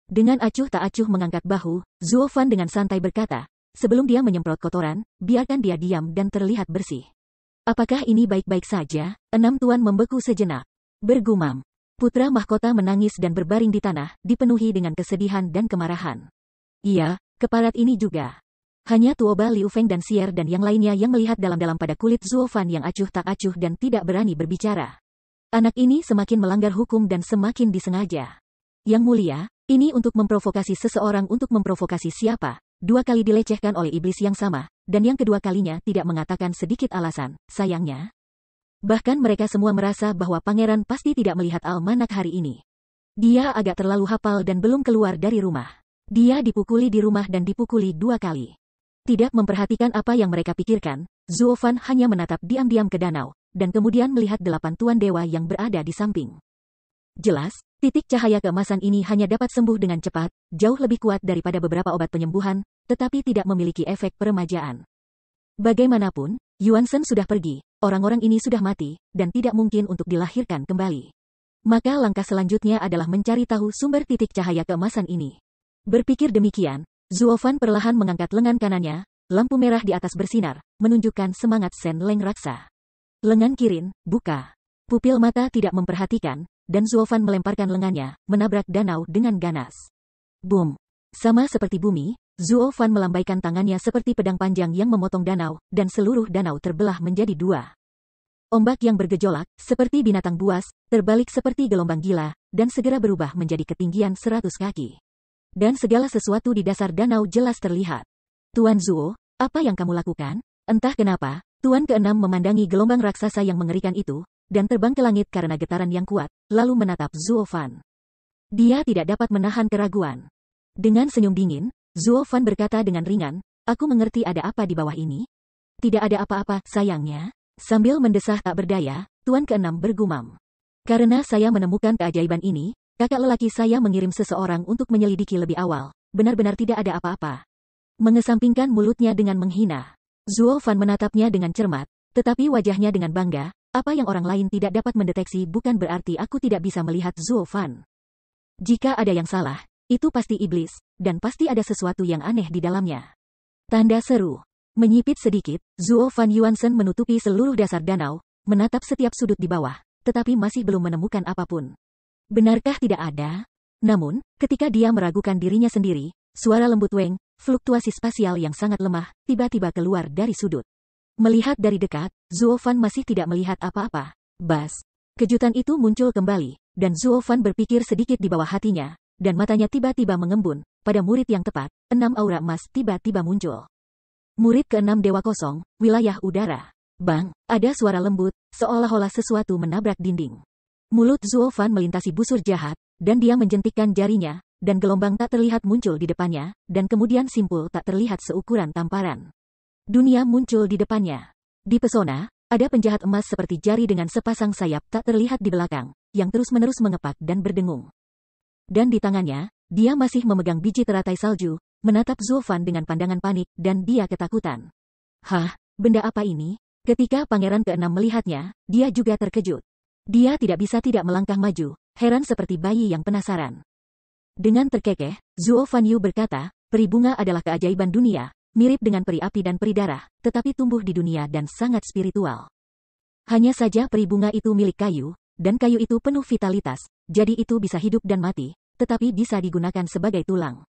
Dengan acuh tak acuh mengangkat bahu, Zuo Fan dengan santai berkata, sebelum dia menyemprot kotoran, biarkan dia diam dan terlihat bersih. Apakah ini baik-baik saja? Enam tuan membeku sejenak. Bergumam. Putra mahkota menangis dan berbaring di tanah, dipenuhi dengan kesedihan dan kemarahan. Iya, keparat ini juga. Hanya Tuoba Liu Feng dan Xier dan yang lainnya yang melihat dalam-dalam pada kulit Zuo Fan yang acuh tak acuh dan tidak berani berbicara. Anak ini semakin melanggar hukum dan semakin disengaja. Yang mulia, ini untuk memprovokasi seseorang untuk memprovokasi siapa? 2 kali dilecehkan oleh iblis yang sama, dan yang kedua kalinya tidak mengatakan sedikit alasan, sayangnya. Bahkan mereka semua merasa bahwa pangeran pasti tidak melihat almanak hari ini. Dia agak terlalu hafal dan belum keluar dari rumah. Dia dipukuli di rumah dan dipukuli 2 kali. Tidak memperhatikan apa yang mereka pikirkan, Zuo Fan hanya menatap diam-diam ke danau, dan kemudian melihat 8 tuan dewa yang berada di samping. Jelas, titik cahaya keemasan ini hanya dapat sembuh dengan cepat, jauh lebih kuat daripada beberapa obat penyembuhan, tetapi tidak memiliki efek peremajaan. Bagaimanapun, Yuan Shen sudah pergi, orang-orang ini sudah mati, dan tidak mungkin untuk dilahirkan kembali. Maka langkah selanjutnya adalah mencari tahu sumber titik cahaya keemasan ini. Berpikir demikian, Zuo Fan perlahan mengangkat lengan kanannya, lampu merah di atas bersinar, menunjukkan semangat Shen Leng raksa. Lengan kirin, buka. Pupil mata tidak memperhatikan, dan Zuo Fan melemparkan lengannya, menabrak danau dengan ganas. Boom! Sama seperti bumi, Zuo Fan melambaikan tangannya seperti pedang panjang yang memotong danau, dan seluruh danau terbelah menjadi 2. Ombak yang bergejolak, seperti binatang buas, terbalik seperti gelombang gila, dan segera berubah menjadi ketinggian 100 kaki. Dan segala sesuatu di dasar danau jelas terlihat. Tuan Zuo, apa yang kamu lakukan? Entah kenapa, Tuan keenam memandangi gelombang raksasa yang mengerikan itu, dan terbang ke langit karena getaran yang kuat, lalu menatap Zuo Fan. Dia tidak dapat menahan keraguan. Dengan senyum dingin, Zuo Fan berkata dengan ringan, aku mengerti ada apa di bawah ini. Tidak ada apa-apa, sayangnya. Sambil mendesah tak berdaya, Tuan keenam bergumam. Karena saya menemukan keajaiban ini, kakak lelaki saya mengirim seseorang untuk menyelidiki lebih awal. Benar-benar tidak ada apa-apa. Mengesampingkan mulutnya dengan menghina. Zuo Fan menatapnya dengan cermat, tetapi wajahnya dengan bangga. Apa yang orang lain tidak dapat mendeteksi bukan berarti aku tidak bisa melihat Zuo Fan. Jika ada yang salah, itu pasti iblis, dan pasti ada sesuatu yang aneh di dalamnya. Tanda seru. Menyipit sedikit, Zuo Fan Yuan Shen menutupi seluruh dasar danau, menatap setiap sudut di bawah, tetapi masih belum menemukan apapun. Benarkah tidak ada? Namun, ketika dia meragukan dirinya sendiri, suara lembut Weng, fluktuasi spasial yang sangat lemah, tiba-tiba keluar dari sudut. Melihat dari dekat, Zuo Fan masih tidak melihat apa-apa. Bas. Kejutan itu muncul kembali, dan Zuo Fan berpikir sedikit di bawah hatinya, dan matanya tiba-tiba mengembun. Pada murid yang tepat, 6 aura emas tiba-tiba muncul. Murid ke-6 Dewa Kosong, wilayah udara. Bang, ada suara lembut, seolah-olah sesuatu menabrak dinding. Mulut Zuo Fan melintasi busur jahat, dan dia menjentikkan jarinya, dan gelombang tak terlihat muncul di depannya, dan kemudian simpul tak terlihat seukuran tamparan. Dunia muncul di depannya. Di pesona, ada penjahat emas seperti jari dengan sepasang sayap tak terlihat di belakang, yang terus-menerus mengepak dan berdengung. Dan di tangannya, dia masih memegang biji teratai salju, menatap Zuo Fan dengan pandangan panik, dan dia ketakutan. Hah, benda apa ini? Ketika pangeran ke-6 melihatnya, dia juga terkejut. Dia tidak bisa tidak melangkah maju, heran seperti bayi yang penasaran. Dengan terkekeh, Zuo Fan Yu berkata, peri bunga adalah keajaiban dunia, mirip dengan peri api dan peri darah, tetapi tumbuh di dunia dan sangat spiritual. Hanya saja peri bunga itu milik kayu, dan kayu itu penuh vitalitas, jadi itu bisa hidup dan mati, tetapi bisa digunakan sebagai tulang.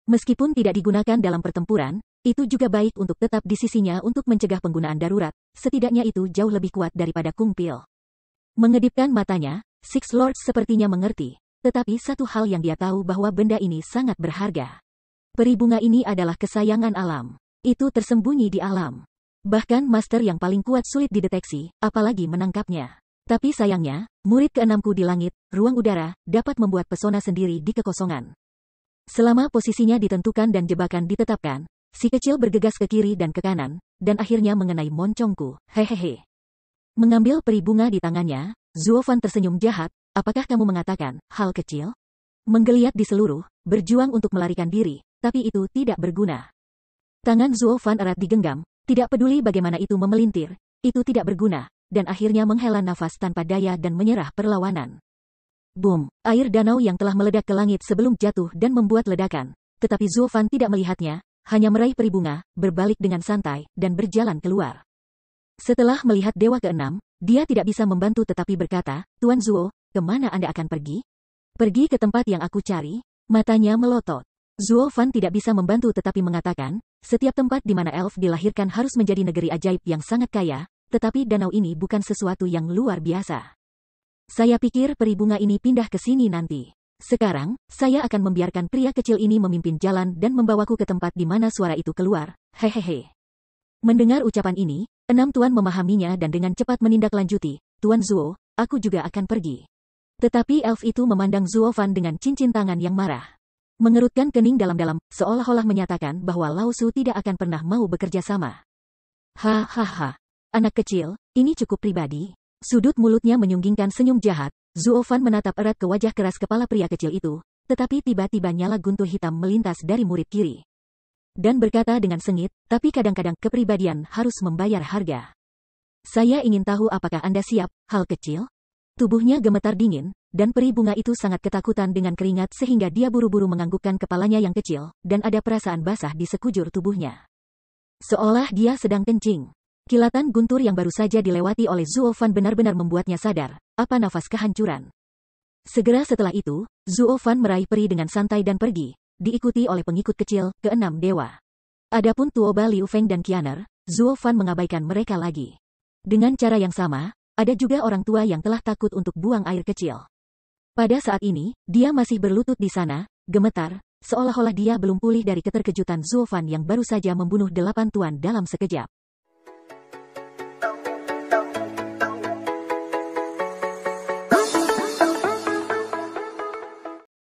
Meskipun tidak digunakan dalam pertempuran, itu juga baik untuk tetap di sisinya untuk mencegah penggunaan darurat, setidaknya itu jauh lebih kuat daripada Kung Pil. Mengedipkan matanya, Six Lords sepertinya mengerti, tetapi satu hal yang dia tahu bahwa benda ini sangat berharga. Peri bunga ini adalah kesayangan alam. Itu tersembunyi di alam. Bahkan master yang paling kuat sulit dideteksi, apalagi menangkapnya. Tapi sayangnya, murid ke-6ku di langit, ruang udara, dapat membuat pesona sendiri di kekosongan. Selama posisinya ditentukan dan jebakan ditetapkan, si kecil bergegas ke kiri dan ke kanan, dan akhirnya mengenai moncongku, hehehe. Mengambil peri bunga di tangannya, Zuo Fan tersenyum jahat, apakah kamu mengatakan, hal kecil? Menggeliat di seluruh, berjuang untuk melarikan diri, tapi itu tidak berguna. Tangan Zuo Fan erat digenggam, tidak peduli bagaimana itu memelintir, itu tidak berguna, dan akhirnya menghela nafas tanpa daya dan menyerah perlawanan. Boom, air danau yang telah meledak ke langit sebelum jatuh dan membuat ledakan, tetapi Zuo Fan tidak melihatnya, hanya meraih peri bunga, berbalik dengan santai, dan berjalan keluar. Setelah melihat Dewa ke-6, dia tidak bisa membantu tetapi berkata, Tuan Zuo, kemana Anda akan pergi? Pergi ke tempat yang aku cari? Matanya melotot. Zuo Fan tidak bisa membantu tetapi mengatakan, setiap tempat di mana elf dilahirkan harus menjadi negeri ajaib yang sangat kaya, tetapi danau ini bukan sesuatu yang luar biasa. Saya pikir peri bunga ini pindah ke sini nanti. Sekarang, saya akan membiarkan pria kecil ini memimpin jalan dan membawaku ke tempat di mana suara itu keluar, hehehe. Mendengar ucapan ini, 6 tuan memahaminya dan dengan cepat menindaklanjuti, Tuan Zuo, aku juga akan pergi. Tetapi elf itu memandang Zuo Fan dengan cincin tangan yang marah. Mengerutkan kening dalam-dalam, seolah-olah menyatakan bahwa Lao Su tidak akan pernah mau bekerja sama. Hahaha. Anak kecil, ini cukup pribadi. Sudut mulutnya menyunggingkan senyum jahat, Zuo Fan menatap erat ke wajah keras kepala pria kecil itu, tetapi tiba-tiba nyala guntur hitam melintas dari murid kiri. Dan berkata dengan sengit, tapi kadang-kadang kepribadian harus membayar harga. Saya ingin tahu apakah Anda siap, hal kecil? Tubuhnya gemetar dingin, dan peri bunga itu sangat ketakutan dengan keringat sehingga dia buru-buru menganggukkan kepalanya yang kecil, dan ada perasaan basah di sekujur tubuhnya. Seolah dia sedang kencing. Kilatan guntur yang baru saja dilewati oleh Zuo Fan benar-benar membuatnya sadar, apa nafas kehancuran. Segera setelah itu, Zuo Fan meraih peri dengan santai dan pergi, diikuti oleh pengikut kecil, ke-6 dewa. Adapun Tuoba Liu Feng dan Qianer, Zuo Fan mengabaikan mereka lagi. Dengan cara yang sama, ada juga orang tua yang telah takut untuk buang air kecil. Pada saat ini, dia masih berlutut di sana, gemetar, seolah-olah dia belum pulih dari keterkejutan Zuo Fan yang baru saja membunuh 8 tuan dalam sekejap.